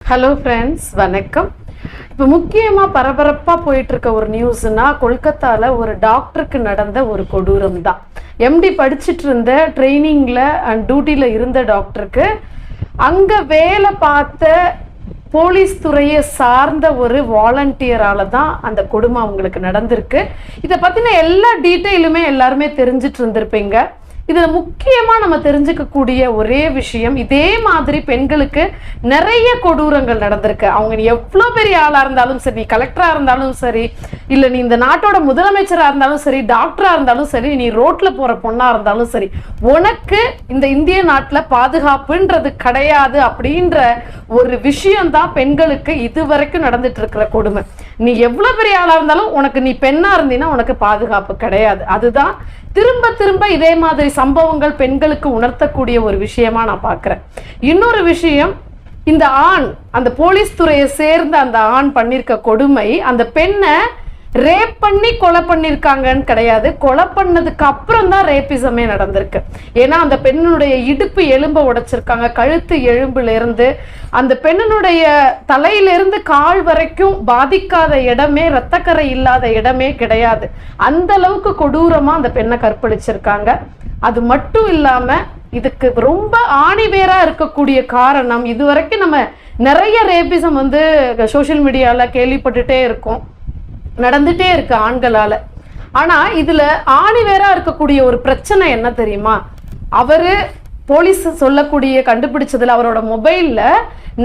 Hello friends, வணக்கம். இப்போ முக்கியமாக பரபரப்பாக போயிட்டுருக்க ஒரு நியூஸ்னா, கொல்கத்தாவில் ஒரு டாக்டருக்கு நடந்த ஒரு கொடூரம் தான். எம்டி படிச்சுட்டு இருந்த ட்ரைனிங்கில் அண்ட் டியூட்டியில் இருந்த டாக்டருக்கு அங்கே வேலை பார்த்த போலீஸ் துறையை சார்ந்த ஒரு வாலண்டியரால தான் அந்த கொடுமை அவங்களுக்கு நடந்திருக்கு. இதை பற்றின எல்லா டீட்டெயிலுமே எல்லாருமே தெரிஞ்சிட்டு இருந்திருப்பீங்க. இதில் முக்கியமாக நம்ம தெரிஞ்சுக்கக்கூடிய ஒரே விஷயம், இதே மாதிரி பெண்களுக்கு நிறைய கொடூரங்கள் நடந்திருக்கு. அவங்க நீ எவ்வளோ பெரிய ஆளாக இருந்தாலும் சரி, நீ கலெக்டராக இருந்தாலும் சரி, இல்லை நீ இந்த நாட்டோட முதலமைச்சராக இருந்தாலும் சரி, டாக்டராக இருந்தாலும் சரி, நீ ரோட்டில் போகிற பொண்ணாக இருந்தாலும் சரி, உனக்கு இந்த இந்திய நாட்டில் பாதுகாப்புன்றது கிடையாது அப்படின்ற ஒரு விஷயம்தான் பெண்களுக்கு இதுவரைக்கும் நடந்துட்டு இருக்கிற கொடுமை. நீ எவ்வளோ பெரிய ஆளாக இருந்தாலும் உனக்கு நீ பெண்ணாக இருந்தீங்கன்னா உனக்கு பாதுகாப்பு கிடையாது. அதுதான் திரும்ப திரும்ப இதே மாதிரி சம்பவங்கள் பெண்களுக்கு உணர்த்தக்கூடிய ஒரு விஷயமா நான் பார்க்கிறேன். இன்னொரு விஷயம், இந்த ஆண், அந்த போலீஸ் துறையை சேர்ந்த அந்த ஆண் பண்ணிருக்க கொடுமை, அந்த பெண்ணை ரேப் பண்ணி கொலை பண்ணிருக்காங்கன்னு கிடையாது, கொலை பண்ணதுக்கு அப்புறம் தான் ரேப்பிசமே நடந்திருக்கு. ஏன்னா அந்த பெண்ணுடைய இடுப்பு எலும்பை உடைச்சிருக்காங்க, கழுத்து எலும்புல இருந்து அந்த பெண்ணுடைய தலையிலிருந்து கால் வரைக்கும் பாதிக்காத இடமே, இரத்தக்கரை இல்லாத இடமே கிடையாது. அந்த அளவுக்கு கொடூரமா அந்த பெண்ணை கற்பழிச்சிருக்காங்க. அது மட்டும் இல்லாம இதுக்கு ரொம்ப ஆணிவேரா இருக்கக்கூடிய காரணம், இதுவரைக்கும் நம்ம நிறைய ரேப்பிசம் சோசியல் மீடியால கேள்விப்பட்டுட்டே இருக்கோம், நடந்துட்டே இருக்கு ஆண்களால. ஆனா இதுல ஆணிவேரா இருக்கக்கூடிய ஒரு பிரச்சனை என்ன தெரியுமா? அவரு போலீஸ் சொல்லக்கூடிய கண்டுபிடிச்சதுல அவரோட மொபைல்ல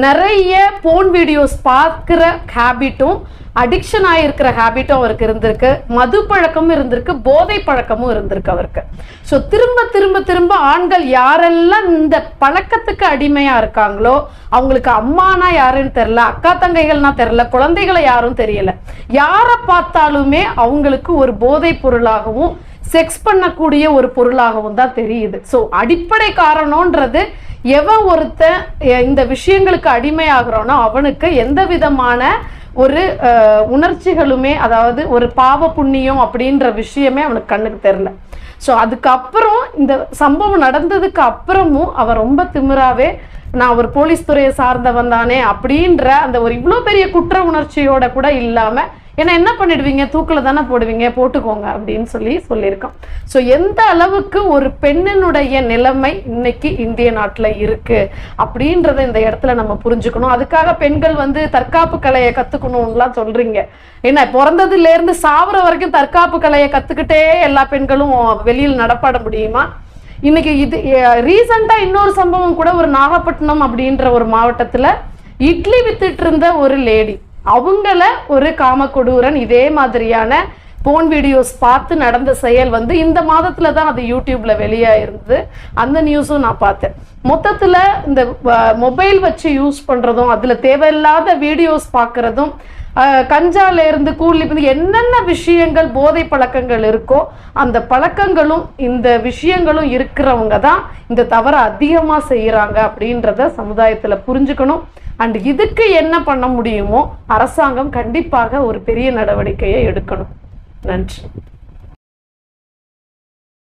நிறைய போன் வீடியோஸ் பார்க்கிற ஹேபிட்டும், அடிக்ஷன் ஆகிருக்கிற ஹேபிட்டும் அவருக்கு இருந்திருக்கு, மது பழக்கமும் இருந்திருக்கு, போதை பழக்கமும் இருந்திருக்கு அவருக்கு. ஸோ திரும்ப திரும்ப திரும்ப ஆண்கள் யாரெல்லாம் இந்த பழக்கத்துக்கு அடிமையா இருக்காங்களோ அவங்களுக்கு அம்மானா யாருன்னு தெரியல, அக்கா தங்கைகள்னா தெரியல, குழந்தைகளை யாரும் தெரியல, யாரை பார்த்தாலுமே அவங்களுக்கு ஒரு போதை பொருளாகவும் செக்ஸ் பண்ணக்கூடிய ஒரு பொருளாகவும் தான் தெரியுது. ஸோ அடிப்படை காரணம்ன்றது, எவன் ஒருத்தன் இந்த விஷயங்களுக்கு அடிமையாகிறோன்னா அவனுக்கு எந்த விதமான ஒரு உணர்ச்சிகளுமே, அதாவது ஒரு பாவ புண்ணியம் அப்படின்ற விஷயமே அவனுக்கு கண்ணுக்கு தெரியல. ஸோ அதுக்கப்புறம் இந்த சம்பவம் நடந்ததுக்கு அப்புறமும் அவன் ரொம்ப திமிராவே, நான் ஒரு போலீஸ் துறையை சார்ந்தவன் தானே அப்படின்ற அந்த ஒரு இவ்வளோ பெரிய குற்ற உணர்ச்சியோட கூட இல்லாமல், ஏன்னா என்ன பண்ணிடுவீங்க, தூக்கில் தானே போடுவீங்க, போட்டுக்கோங்க அப்படின்னு சொல்லியிருக்கான். ஸோ எந்த அளவுக்கு ஒரு பெண்ணினுடைய நிலைமை இன்னைக்கு இந்திய நாட்டில் இருக்கு அப்படின்றத இந்த இடத்துல நம்ம புரிஞ்சுக்கணும். அதுக்காக பெண்கள் தற்காப்பு கலையை கற்றுக்கணும்லாம் சொல்றீங்க. என்ன பிறந்ததுலேருந்து சாவர வரைக்கும் தற்காப்பு கலையை கற்றுக்கிட்டே எல்லா பெண்களும் வெளியில் நடப்பாட முடியுமா? இன்னைக்கு இது ரீசண்டா இன்னொரு சம்பவம் கூட, ஒரு நாகப்பட்டினம் அப்படின்ற ஒரு மாவட்டத்தில் இட்லி வித்துட்டு இருந்த ஒரு லேடி, அவங்கள ஒரு காமக்கொடூரன் இதே மாதிரியான போன் வீடியோஸ் பார்த்து நடந்த செயல் இந்த மாதத்துல தான் அது யூடியூப்ல வெளியாயிருந்தது. அந்த நியூஸும் நான் பார்த்தேன். மொத்தத்துல இந்த மொபைல் வச்சு யூஸ் பண்றதும், அதுல தேவையில்லாத வீடியோஸ் பார்க்கறதும், கஞ்சால இருந்து கூலி என்னென்ன விஷயங்கள் போதை பழக்கங்கள் இருக்கோ அந்த பழக்கங்களும் இந்த விஷயங்களும் இருக்கிறவங்க தான் இந்த தவறை அதிகமா செய்யறாங்க அப்படின்றத சமுதாயத்துல புரிஞ்சுக்கணும். அண்ட் இதுக்கு என்ன பண்ண முடியுமோ அரசாங்கம் கண்டிப்பாக ஒரு பெரிய நடவடிக்கையை எடுக்கணும். நன்றி.